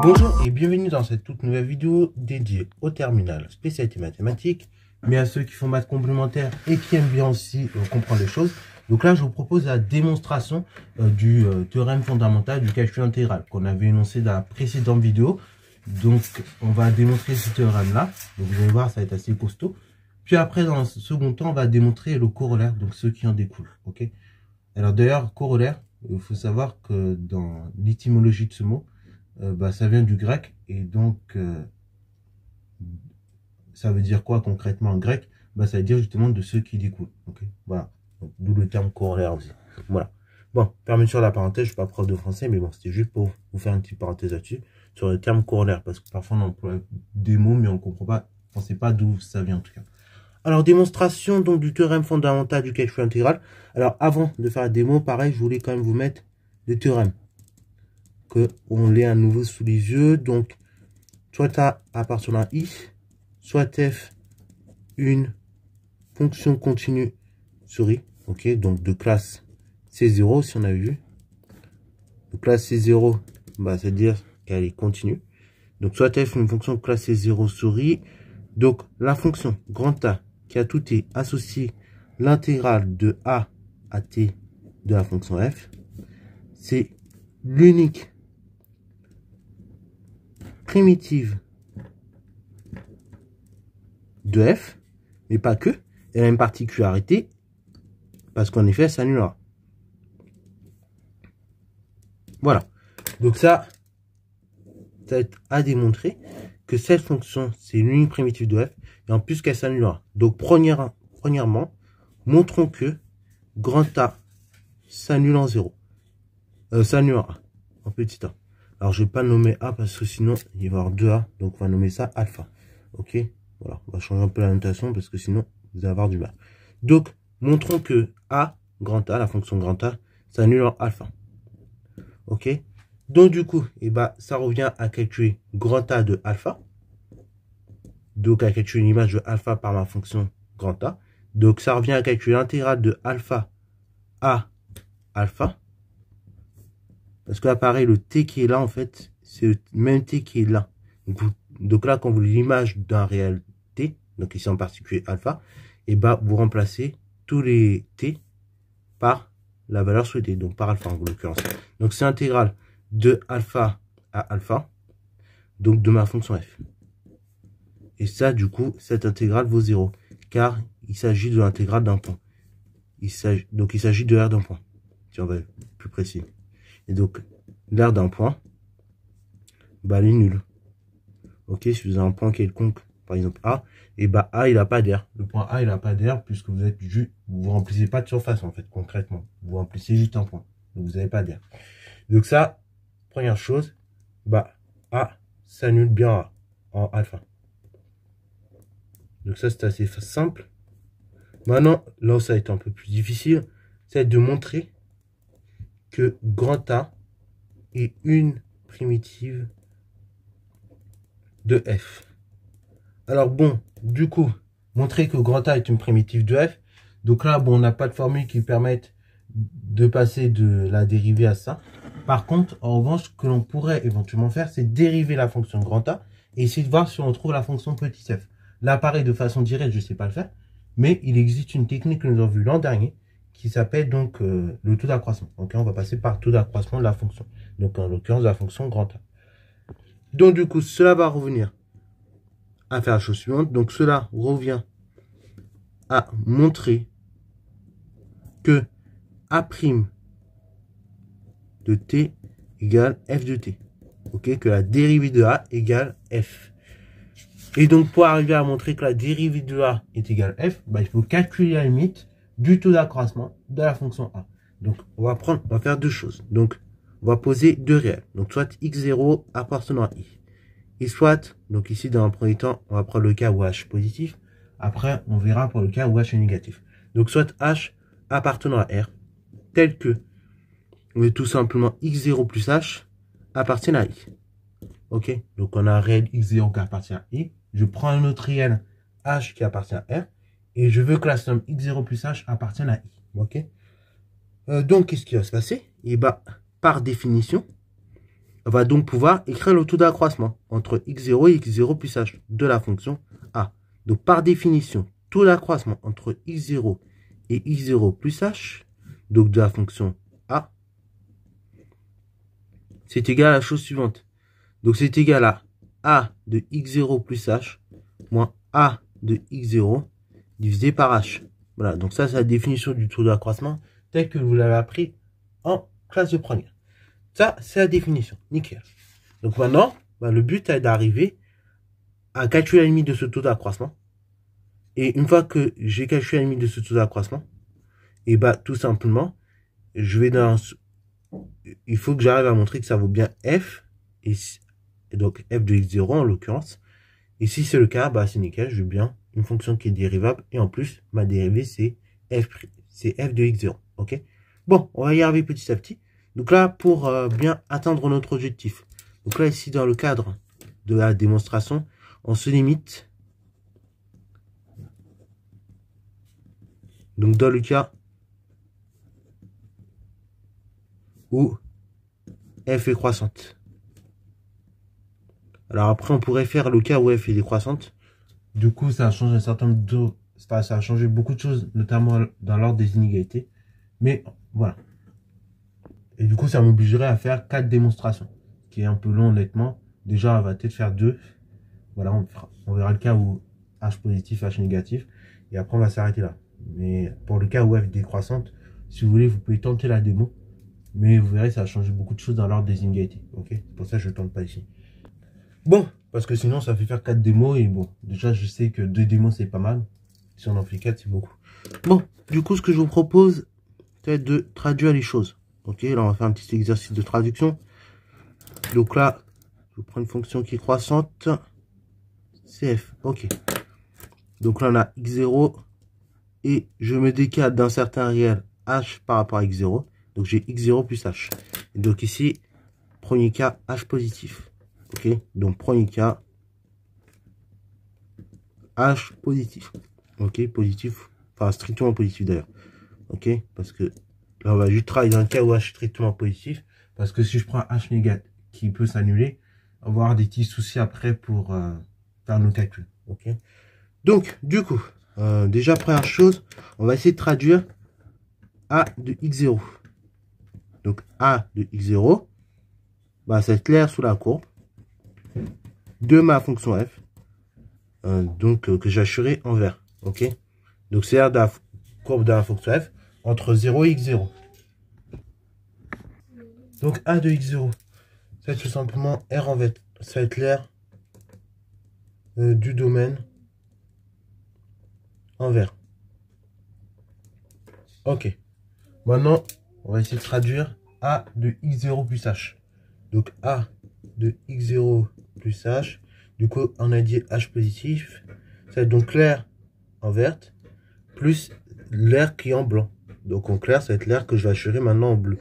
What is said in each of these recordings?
Bonjour et bienvenue dans cette toute nouvelle vidéo dédiée au terminal spécialité mathématiques, mais à ceux qui font maths complémentaire et qui aiment bien aussi comprendre les choses. Donc là, je vous propose la démonstration du théorème fondamental du calcul intégral qu'on avait énoncé dans la précédente vidéo. Donc, on va démontrer ce théorème-là. Donc, vous allez voir, ça va être assez costaud. Puis après, dans ce second temps, on va démontrer le corollaire, donc ceux qui en découlent. Ok. Alors d'ailleurs, corollaire, il faut savoir que dans l'étymologie de ce mot, ça vient du grec, et donc ça veut dire quoi concrètement en grec? Ça veut dire justement de ceux qui découlent. Okay, voilà, d'où le terme corollaire aussi. Voilà. Bon, fermeture de la parenthèse, je suis pas prof de français, mais bon, c'était juste pour vous faire une petite parenthèse là-dessus, sur le terme corollaire, parce que parfois on emploie des mots, mais on comprend pas, on sait pas d'où ça vient en tout cas. Alors, démonstration donc du théorème fondamental du calcul intégral. Alors, avant de faire la démo, pareil, je voulais quand même vous mettre le théorème. Que on l'ait à nouveau sous les yeux. Donc, soit A appartenant à I, soit F une fonction continue sur I. Ok, donc de classe C0, si on a vu. De classe C0, c'est-à-dire qu'elle est continue. Donc, soit F une fonction de classe C0 sur I. Donc, la fonction grand A qui a tout T associé l'intégrale de A à T de la fonction F, c'est l'unique primitive de F, mais pas que. Elle a une particularité, parce qu'en effet, elle s'annulera. Voilà. Donc ça va être à démontrer que cette fonction, c'est l'unique primitive de F, et en plus qu'elle s'annulera. Donc, premièrement, montrons que grand A s'annule en 0. S'annulera en petit a. Alors, je vais pas nommer A parce que sinon, il va y avoir 2A. Donc, on va nommer ça alpha. Ok. Voilà. On va changer un peu la notation parce que sinon, vous allez avoir du mal. Donc, montrons que A, grand A, la fonction grand A, s'annule en alpha. Ok. Donc, du coup, ça revient à calculer grand A de alpha. Donc, à calculer une image de alpha par ma fonction grand A. Donc, ça revient à calculer l'intégrale de alpha à alpha. Parce que là, pareil, le t qui est là, en fait, c'est le même t qui est là. Donc là, quand vous voulez l'image d'un réel t, donc ici en particulier alpha, vous remplacez tous les t par la valeur souhaitée, donc par alpha en l'occurrence. Donc c'est intégrale de alpha à alpha, donc de ma fonction f. Et ça, du coup, cette intégrale vaut 0, car il s'agit de l'intégrale d'un point. Donc il s'agit de R d'un point, si on va être plus précis. Et donc, l'aire d'un point, elle est nulle. Ok, si vous avez un point quelconque, par exemple A, A, il n'a pas d'air. Le point A, il n'a pas d'air puisque vous êtes juste, vous remplissez pas de surface, en fait, concrètement. Vous remplissez juste un point. Donc, vous n'avez pas d'air. Donc, ça, première chose, A s'annule bien A, en alpha. Donc, ça, c'est assez simple. Maintenant, là où ça va être un peu plus difficile, c'est de montrer que grand A est une primitive de F. Alors bon, du coup, montrer que grand A est une primitive de F. Donc là, bon, on n'a pas de formule qui permette de passer de la dérivée à ça. Par contre, en revanche, ce que l'on pourrait éventuellement faire, c'est dériver la fonction grand A et essayer de voir si on trouve la fonction petit f. Là, pareil, de façon directe, je ne sais pas le faire, mais il existe une technique que nous avons vue l'an dernier qui s'appelle donc le taux d'accroissement. Ok, on va passer par le taux d'accroissement de la fonction. Donc, en l'occurrence, la fonction grand A. Donc, du coup, cela va revenir à faire la chose suivante. Donc, cela revient à montrer que A' de t égale f de t. Ok, que la dérivée de A égale f. Et donc, pour arriver à montrer que la dérivée de A est égale f, il faut calculer la limite du taux d'accroissement de la fonction A. Donc, on va faire deux choses. Donc, on va poser deux réels. Donc, soit x0 appartenant à i. Et soit, donc ici, dans un premier temps, on va prendre le cas où h est positif. Après, on verra pour le cas où h est négatif. Donc, soit h appartenant à r, tel que tout simplement x0 plus h appartient à i. Ok? Donc, on a un réel x0 qui appartient à i. Je prends un autre réel h qui appartient à r. Et je veux que la somme x0 plus h appartienne à i. Ok? Donc, qu'est-ce qui va se passer? Par définition, va donc pouvoir écrire le taux d'accroissement entre x0 et x0 plus h de la fonction a. Donc par définition, taux d'accroissement entre x0 et x0 plus h, donc de la fonction a, c'est égal à la chose suivante. Donc c'est égal à a de x0 plus h moins a de x0 divisé par h. Voilà, donc ça c'est la définition du taux d'accroissement tel que vous l'avez appris en classe de première. Ça, c'est la définition. Nickel. Donc maintenant, le but est d'arriver à calculer la limite de ce taux d'accroissement. Et une fois que j'ai calculé la limite de ce taux d'accroissement, et tout simplement, je vais dans... Il faut que j'arrive à montrer que ça vaut bien f, et donc f de x0 en l'occurrence. Et si c'est le cas, c'est nickel, j'ai bien une fonction qui est dérivable. Et en plus, ma dérivée, c'est f de x0. Ok. Bon, on va y arriver petit à petit. Donc là, pour bien atteindre notre objectif. Donc là, ici, dans le cadre de la démonstration, on se limite. Donc dans le cas où f est croissante. Alors après, on pourrait faire le cas où f est décroissante. Du coup, ça a changé un certain nombre de... Ça a changé beaucoup de choses, notamment dans l'ordre des inégalités. Mais voilà. Et du coup, ça m'obligerait à faire 4 démonstrations. Ce qui est un peu long, honnêtement. Déjà, on va peut-être faire 2. Voilà, on verra le cas où H positif, H négatif. Et après, on va s'arrêter là. Mais pour le cas où F décroissante, si vous voulez, vous pouvez tenter la démo. Mais vous verrez, ça a changé beaucoup de choses dans l'ordre des inégalités. Ok, c'est pour ça que je ne tente pas ici. Bon, parce que sinon, ça fait faire 4 démos. Et bon, déjà, je sais que 2 démos, c'est pas mal. Si on en fait 4, c'est beaucoup. Bon, du coup, ce que je vous propose, c'est de traduire les choses. Ok, là, on va faire un petit exercice de traduction. Donc là, je prends une fonction qui est croissante. CF, ok. Donc là, on a x0. Et je me décale d'un certain réel h par rapport à x0. Donc j'ai x0 plus h. Et donc ici, premier cas, h positif. Ok, donc premier cas, h positif. Ok, positif. Enfin, strictement positif d'ailleurs. Ok, parce que là, on va juste travailler dans un cas où h est strictement positif. Parce que si je prends h négatif qui peut s'annuler, on va avoir des petits soucis après pour faire nos calculs. Ok, donc du coup, déjà première chose, on va essayer de traduire a de x0. Donc a de x0, c'est clair sous la courbe de ma fonction f, que j'assurais en vert. Ok, donc c'est l'aire de la courbe de la fonction f entre 0 et x0. Donc a de x0, c'est tout simplement r en vert. Ça va être l'aire du domaine en vert. Ok, maintenant on va essayer de traduire a de x0 plus h. Donc a de x0 plus h. Du coup, on a dit h positif. Ça va être donc l'air en verte plus l'air qui est en blanc. Donc en clair, ça va être l'air que je vais assurer maintenant en bleu.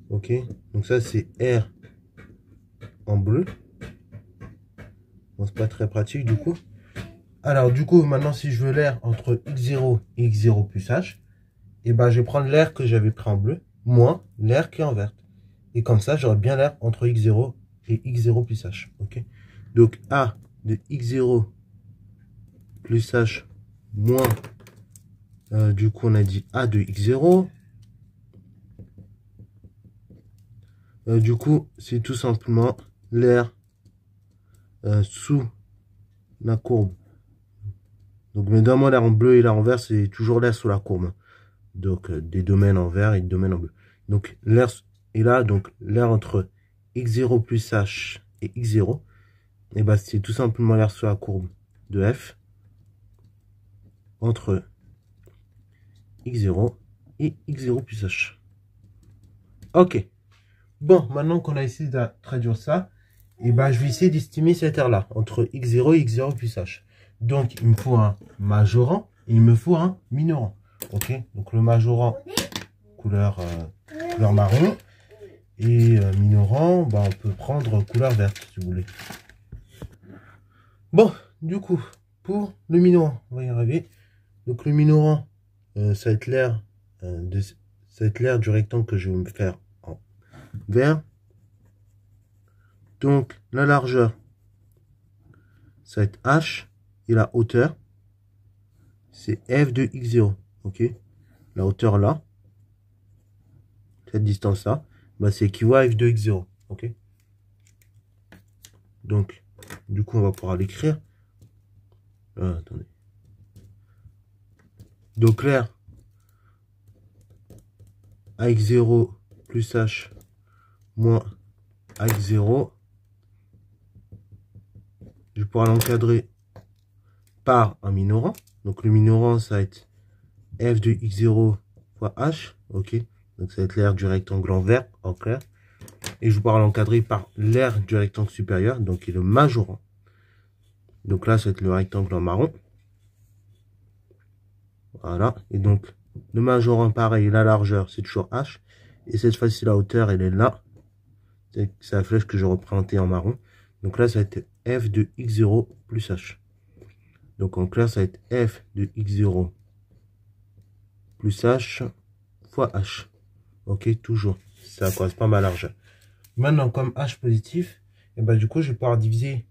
Ok, donc ça c'est R en bleu. Bon, c'est pas très pratique du coup. Alors du coup, maintenant si je veux l'air entre x0 et x0 plus h, et je vais prendre l'air que j'avais pris en bleu, moins l'air qui est en verte. Et comme ça, j'aurai bien l'air entre x0 et x0 plus h. Ok, donc A de x0 plus h moins, du coup on a dit A de x0. Du coup, c'est tout simplement l'air sous la courbe. Donc, mais dans l'air en bleu et l'air en vert, c'est toujours l'air sous la courbe. Donc, des domaines en vert et des domaines en bleu. Donc, l'air est là, donc l'air entre x0 plus h et x0, et c'est tout simplement l'air sous la courbe de f entre x0 et x0 plus h. Ok. Bon, maintenant qu'on a essayé de traduire ça, je vais essayer d'estimer cette aire-là, entre x0 et x0 plus h. Donc, il me faut un majorant et il me faut un minorant. Ok, donc le majorant, couleur marron, et minorant, on peut prendre couleur verte, si vous voulez. Bon, du coup, pour le minorant, on va y arriver. Donc, le minorant, ça va être l'air ça va être l'aire du rectangle que je vais me faire en vert. Donc, la largeur, ça va être h, et la hauteur, c'est f de x0, ok? La hauteur là, cette distance-là, bah, c'est équivaut à f de x0, ok? Donc, du coup, on va pouvoir l'écrire. Attendez. Donc, l'aire AX0 plus H moins AX0, je vais pouvoir l'encadrer par un minorant. Donc, le minorant, ça va être f de x0 fois h, ok? Donc, ça va être l'aire du rectangle en vert, en clair. Et je vais pouvoir l'encadrer par l'aire du rectangle supérieur, donc qui est le majorant. Donc là, ça va être le rectangle en marron. Voilà. Et donc, le majorant, pareil, la largeur, c'est toujours h. Et cette fois-ci, la hauteur, elle est là. C'est la flèche que je représentais en marron. Donc là, ça va être f de x0 plus h. Donc en clair, ça va être f de x0 plus h fois h. Ok, toujours. Ça correspond à ma largeur. Maintenant, comme h positif, et ben, du coup, je vais pouvoir diviser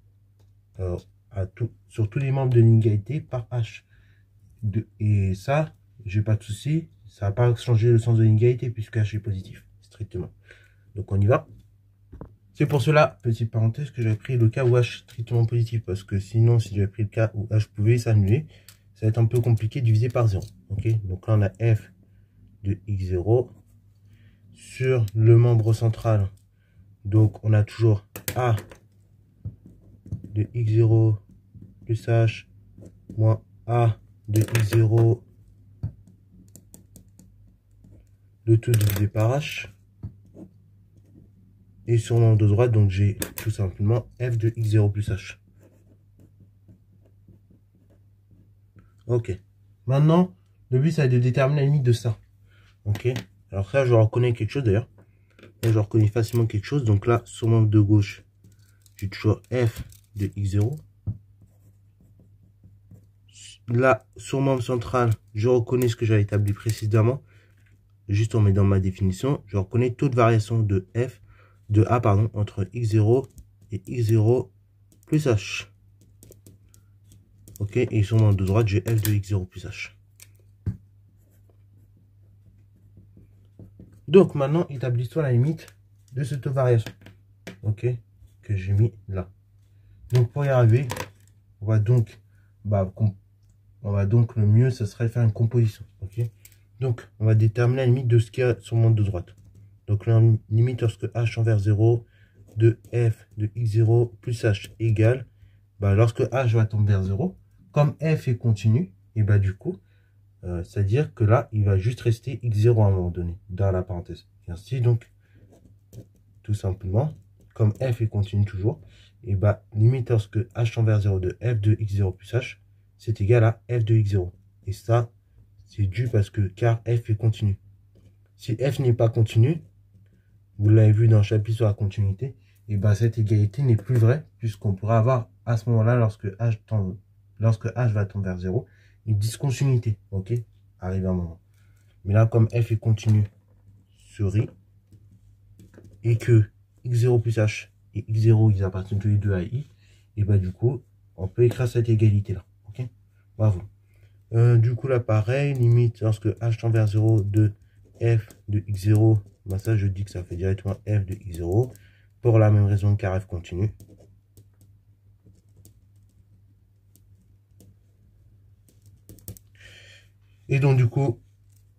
sur tous les membres de l'inégalité par h. Et ça, j'ai pas de souci. Ça va pas changer le sens de l'inégalité puisque h est positif, strictement. Donc on y va. C'est pour cela, petite parenthèse, que j'avais pris le cas où h est strictement positif. Parce que sinon, si j'avais pris le cas où h pouvait s'annuler, ça va être un peu compliqué de diviser par 0. Ok, donc là, on a f de x0 sur le membre central. Donc, on a toujours a de x0 plus h moins a de x0, le tout divisé par h. Et sur le membre de droite, donc j'ai tout simplement f de x0 plus h. Ok. Maintenant, le but, ça va être de déterminer la limite de ça. Ok. Alors ça, je reconnais quelque chose d'ailleurs. Là, je reconnais facilement quelque chose. Donc là, sur le membre de gauche, j'ai toujours f de x0. Là, sur le membre central, je reconnais ce que j'avais établi précédemment. Juste en mettant ma définition, je reconnais taux de variation de f, de a, pardon, entre x0 et x0 plus h. Ok, et sur le membre de droite, j'ai f de x0 plus h. Donc maintenant, établis-toi la limite de ce taux de variation. Ok, que j'ai mis là. Donc pour y arriver, on va donc le mieux, ce serait de faire une composition. Ok, donc on va déterminer la limite de ce qu'il y a sur le membre de droite. Donc la limite lorsque h tend vers 0 de f de x0 plus h égale, lorsque h va tendre vers 0, comme f est continu, et du coup, c'est-à-dire que là, il va juste rester x0 à un moment donné, dans la parenthèse. Et ainsi, donc, tout simplement, comme f est continu toujours, et limite lorsque h tend vers 0 de f de x0 plus h, c'est égal à f de x0. Et ça, c'est dû parce que, car f est continu. Si f n'est pas continu, vous l'avez vu dans le chapitre sur la continuité, et cette égalité n'est plus vraie, puisqu'on pourrait avoir à ce moment-là, lorsque h va tendre vers 0, une discontinuité, ok, arrive à un moment. Mais là, comme f est continu sur i, et que x0 plus h et x0, ils appartiennent tous les deux à i, et du coup, on peut écrire cette égalité-là, ok. Bravo. Du coup, là, pareil, limite, lorsque h tend vers 0 de f de x0, ça, je dis que ça fait directement f de x0, pour la même raison car f continue. Et donc, du coup,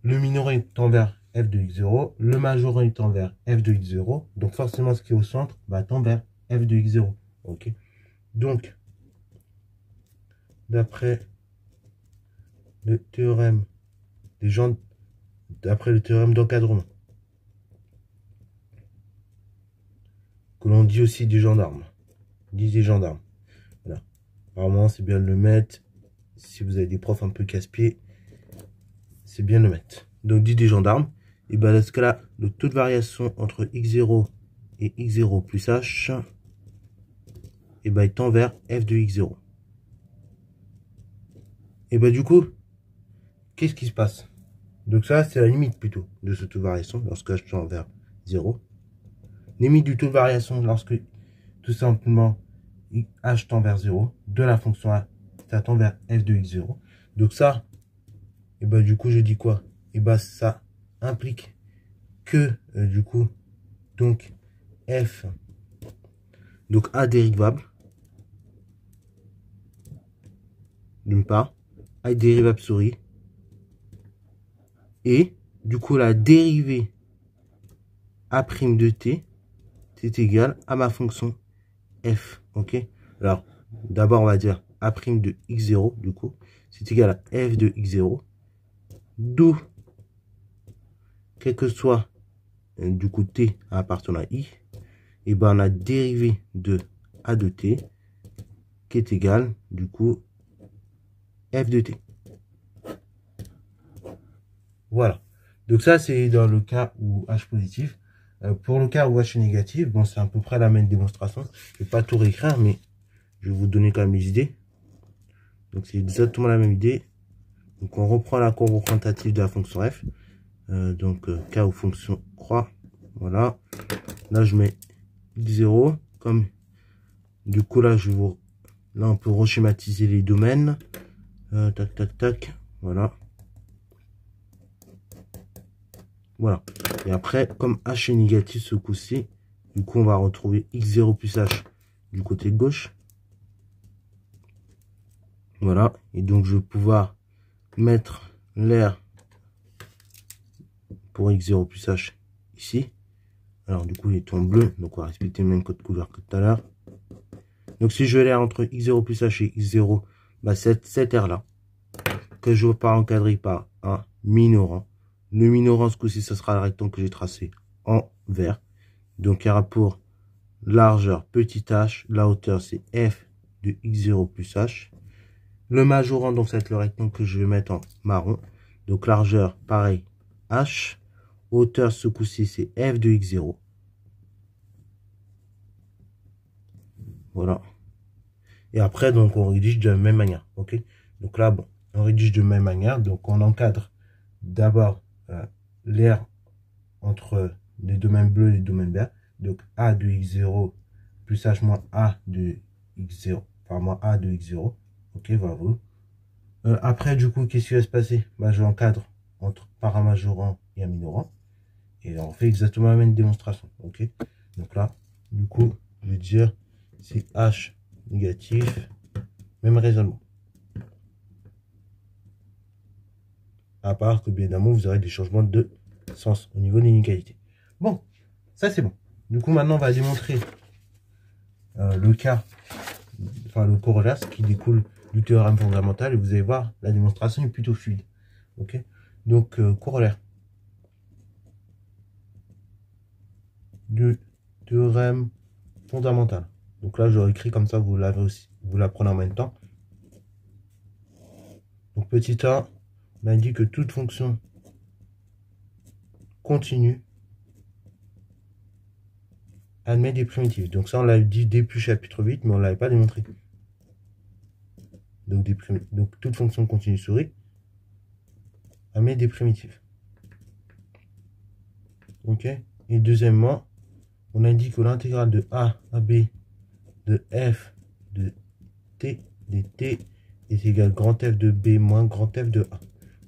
le minorant tend vers f de x0, le majorant tend vers f de x0, donc forcément, ce qui est au centre tend vers f de x0, ok. Donc, d'après le théorème d'encadrement, que l'on dit aussi des gendarmes, voilà. Apparemment, c'est bien de le mettre. Si vous avez des profs un peu casse-pieds, c'est bien de le mettre. Donc, dit des gendarmes, et dans ce cas-là, le taux de variation entre x0 et x0 plus h, il tend vers f de x0. Et du coup, qu'est-ce qui se passe? Donc ça, c'est la limite plutôt de ce taux de variation lorsque h tend vers 0. Limite du taux de variation lorsque tout simplement h tend vers 0 de la fonction a, ça tend vers f de x0. Donc ça, et bah du coup je dis quoi? Et bah ça implique que du coup donc f donc a dérivable d'une part, a dérivable souris, et du coup la dérivée a' de t c'est égal à ma fonction f. Ok, alors d'abord on va dire a' de x0 du coup c'est égal à f de x0, d'où quel que soit du coup t appartenant à i, et ben la dérivée de a de t qui est égale du coup f de t. Voilà, donc ça c'est dans le cas où h positif. Pour le cas où h est négatif, bon c'est à peu près la même démonstration, je vais pas tout réécrire mais je vais vous donner quand même les idées. Donc c'est exactement la même idée. Donc on reprend la courbe représentative de la fonction f. Cas où fonction croît, voilà, là je mets x0 comme du coup là là on peut reschématiser les domaines, tac tac tac, voilà, et après comme h est négatif ce coup-ci, du coup on va retrouver x0 plus h du côté gauche, voilà, et donc je vais pouvoir mettre l'air pour x0 plus h ici. Alors du coup il est en bleu, donc on va respecter le même code couleur que tout à l'heure. Donc si je veux l'air entre x0 plus h et x0, bah cette aire là que je ne veux pas encadrer par un minorant. Le minorant ce coup-ci ce sera le rectangle que j'ai tracé en vert. Donc il y aura pour largeur petit h, la hauteur c'est f de x0 plus h. Le majorant donc ça va être le rectangle que je vais mettre en marron. Donc largeur pareil h, hauteur ce coup-ci c'est f de x0. Voilà. Et après, donc, on rédige de la même manière. Ok. Donc là, bon, on rédige de la même manière. Donc, on encadre d'abord l'air entre les domaines bleus et les domaines verts. Donc, A de x0 plus h moins A de x0. Enfin, moins A de x0. Ok, voilà. Après, du coup, qu'est-ce qui va se passer? Bah, je l'encadre par un majorant et un minorant. Et on fait exactement la même démonstration. Ok. Donc là, du coup, je vais dire si h négatif, même raisonnement. À part que bien évidemment vous aurez des changements de sens au niveau de l'inégalité. Bon, ça c'est bon. Du coup maintenant on va démontrer le cas, enfin le corollaire, ce qui découle du théorème fondamental, et vous allez voir la démonstration est plutôt fluide. Ok, donc corollaire du théorème fondamental. Donc là j'aurais écrit comme ça, vous l'avez aussi, vous l'apprenez en même temps. Donc petit a, on a dit que toute fonction continue admet des primitives. Donc ça on l'a dit depuis chapitre 8, mais on ne l'avait pas démontré. Donc toute fonction continue souris admet des primitives. Ok. Et deuxièmement, on indique que l'intégrale de a à b de f de t est égal grand f de b moins grand f de a,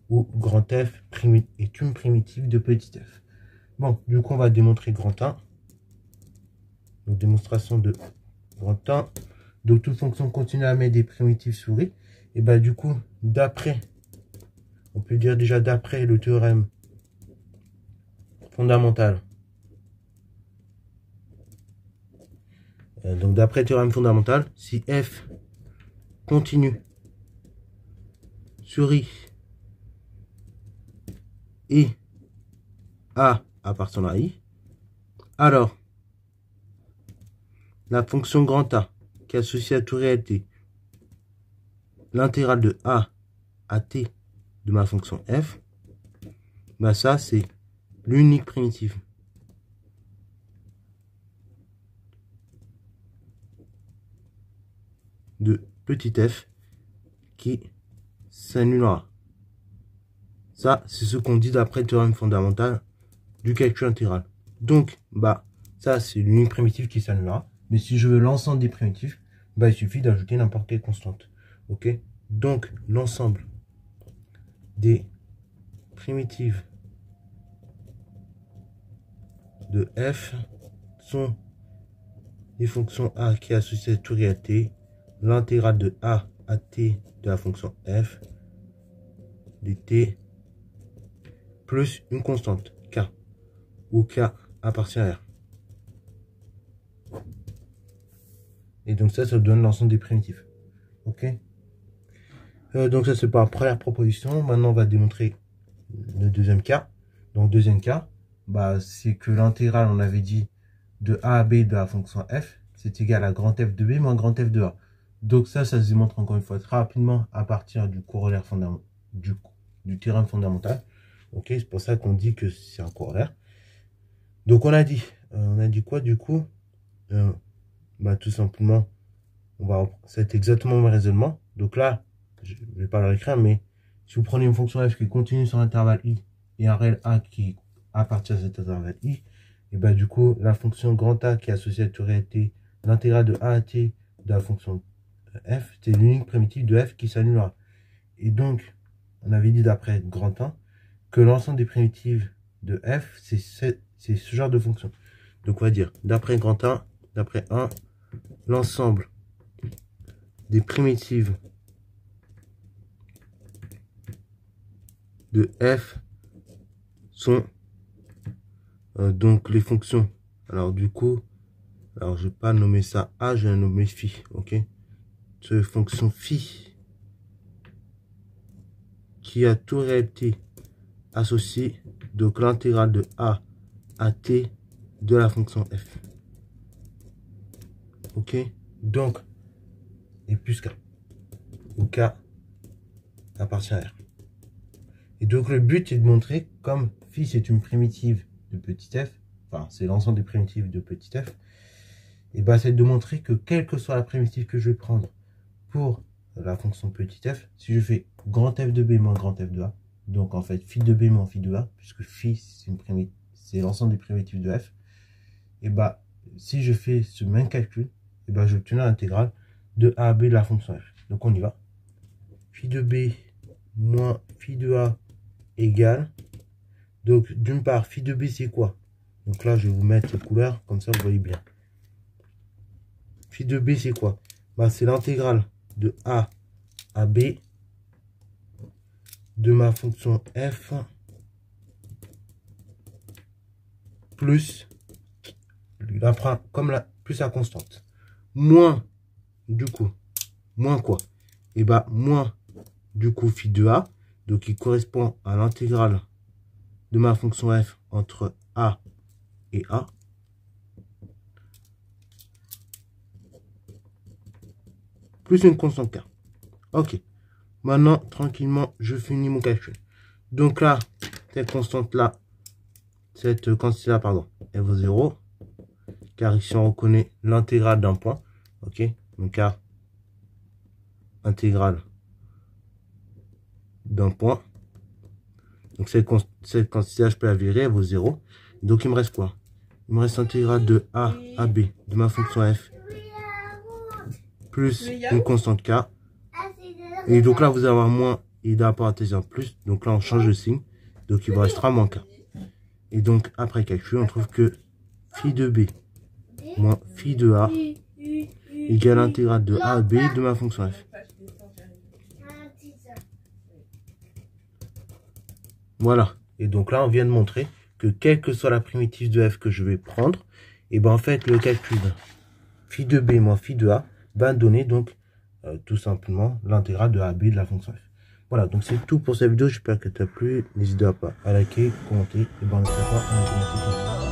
où grand f est une primitive de petit f. Bon, du coup on va démontrer grand 1. Donc démonstration de grand 1. Donc toute fonction continue à mettre des primitives souris. Et bah du coup, on peut dire déjà d'après le théorème fondamental. Donc d'après le théorème fondamental, si f continue sur i et a appartient à i, alors la fonction grand A qui est associée à toute réalité, l'intégrale de a à t de ma fonction f, bah ça c'est l'unique primitive de petit f qui s'annulera. Ça, c'est ce qu'on dit d'après le théorème fondamental du calcul intégral. Donc, bah, ça, c'est l'unique primitive qui s'annulera. Mais si je veux l'ensemble des primitifs, bah, il suffit d'ajouter n'importe quelle constante. Ok? Donc, l'ensemble des primitives de f sont les fonctions a qui associent à tout réel t, l'intégrale de a à t de la fonction f de t plus une constante k, où k appartient à r. Et donc ça donne l'ensemble des primitifs. Ok. Donc ça c'est pour la première proposition. Maintenant on va démontrer le deuxième cas. Donc deuxième cas, bah, c'est que l'intégrale, on avait dit, de a à b de la fonction f, c'est égal à grand F de b moins grand F de a. Donc ça se démontre encore une fois très rapidement à partir du corollaire fondamental, du théorème fondamental. Ok, c'est pour ça qu'on dit que c'est un corollaire. Donc on a dit quoi du coup? Bah, tout simplement, c'est exactement le même raisonnement. Donc là, je ne vais pas le réécrire, mais si vous prenez une fonction f qui continue sur l'intervalle i et un réel a qui appartient à cet intervalle i, et bah du coup, la fonction grand A qui est associée à tout réel t, l'intégrale de a à t de la fonction f, c'est l'unique primitive de f qui s'annulera. Et donc, on avait dit d'après grand 1 que l'ensemble des primitives de f, c'est ce genre de fonction. Donc on va dire, d'après grand 1, d'après 1, l'ensemble des primitives de f sont donc les fonctions. Alors du coup, alors je vais pas nommer ça a, je vais nommer phi, ok. Cette fonction phi qui a tout réel t associé, donc l'intégrale de a à t de la fonction f. Ok, donc et plus k, où k appartient à r. Et donc le but est de montrer, comme phi c'est une primitive de petit f, enfin c'est l'ensemble des primitives de petit f, et bah c'est de montrer que quelle que soit la primitive que je vais prendre pour la fonction petit f, si je fais grand f de b moins grand f de a, donc en fait phi de b moins phi de a, puisque phi c'est l'ensemble des primitives de f, et bah si je fais ce même calcul, et bah j'obtiens l'intégrale de a à b de la fonction f. Donc on y va. Phi de b moins phi de a égale, donc d'une part phi de b c'est quoi? Donc là je vais vous mettre les couleurs, comme ça vous voyez bien. Phi de b c'est quoi? Bah, c'est l'intégrale de a à b de ma fonction f plus plus la constante, moins du coup, moins quoi? Et bah moins du coup phi de a, donc il correspond à l'intégrale de ma fonction f entre a et a, plus une constante k. Ok, maintenant tranquillement je finis mon calcul. Donc là, cette constante là, cette quantité là, pardon, elle vaut 0, car ici on reconnaît l'intégrale d'un point. Ok, donc car intégrale d'un point, donc cette quantité là je peux la virer, elle vaut 0. Donc il me reste quoi? Il me reste l'intégrale de a à b de ma fonction f plus une constante k. Et donc là vous allez avoir moins et d'un rapport artésien plus, donc là on change de signe, donc il vous restera moins k. Et donc après calcul on trouve que phi de b moins phi de a égale l'intégrale de a à b de ma fonction f. Voilà, et donc là on vient de montrer que quelle que soit la primitive de f que je vais prendre, et ben en fait le calcul phi de b moins phi de a va donner donc tout simplement l'intégrale de a à b de la fonction f. Voilà, donc c'est tout pour cette vidéo, j'espère que t'as plu, n'hésite pas à liker, commenter, et ben on se revoit dans les commentaires.